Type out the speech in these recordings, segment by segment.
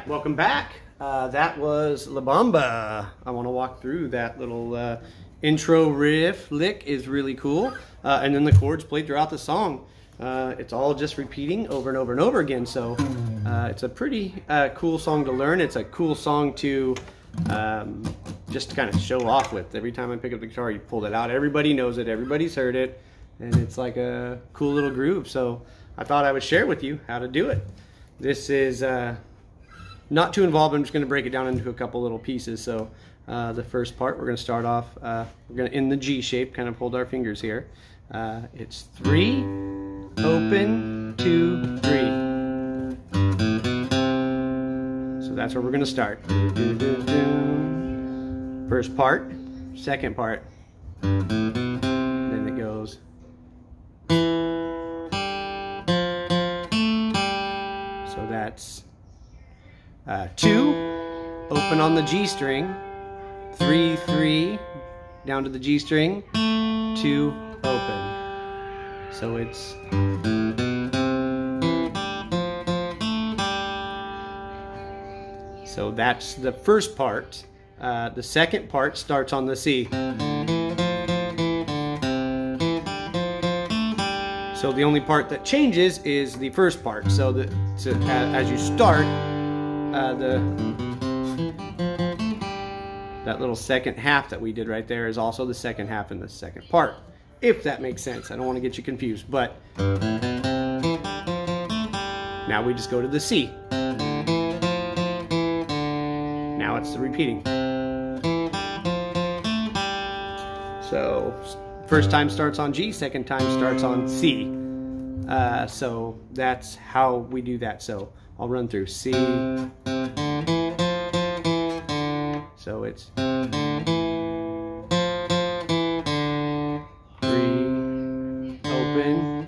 Welcome back. That was La Bamba. I want to walk through that little intro riff. Lick is really cool. And then the chords played throughout the song. It's all just repeating over and over and over again. So it's a pretty cool song to learn. It's a cool song to just kind of show off with. Every time I pick up the guitar, you pull it out. Everybody knows it. Everybody's heard it. And it's like a cool little groove. So I thought I would share with you how to do it. This is not too involved. I'm just going to break it down into a couple little pieces. So the first part, we're going to start off, we're going to in the G shape, kind of hold our fingers here. It's 3, open, 2, 3. So that's where we're going to start. First part, second part, then it goes. So that's 2, open on the G string, 3, 3, down to the G string, 2, open. So it's so that's the first part. The second part starts on the C. So the only part that changes is the first part. So that as you start, that little second half that we did right there is also the second half in the second part. If that makes sense. I don't want to get you confused, but now we just go to the C. Now it's the repeating. So first time starts on G, second time starts on C. So that's how we do that. So I'll run through C. So it's 3, open.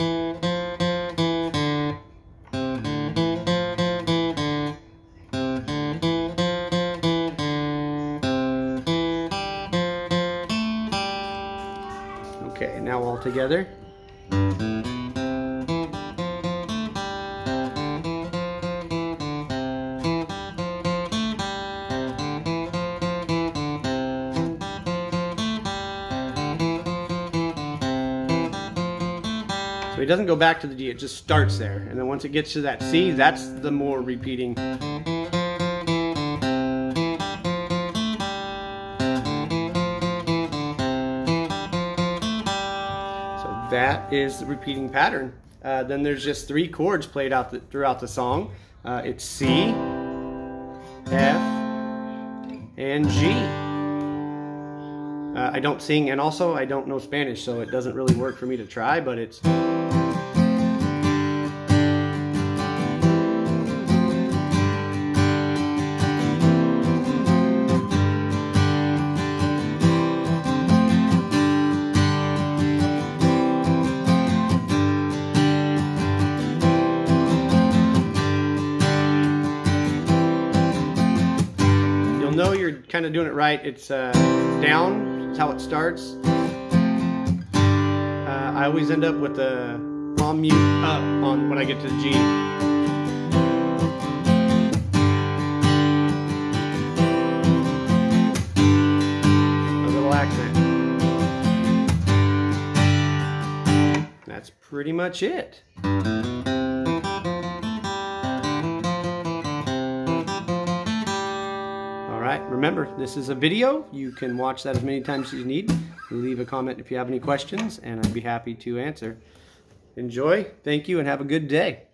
Okay, now all together. So it doesn't go back to the G, it just starts there. And then once it gets to that C, that's the more repeating. So that is the repeating pattern. Then there's just 3 chords played out throughout the song. It's C, F, and G. I don't sing, and also I don't know Spanish, so it doesn't really work for me to try, but it's... You'll know you're kind of doing it right. It's down. That's how it starts. I always end up with the palm mute up on when I get to the G. A little accent. That's pretty much it. Remember, this is a video. You can watch that as many times as you need. Leave a comment if you have any questions, and I'd be happy to answer. Enjoy, thank you, and have a good day.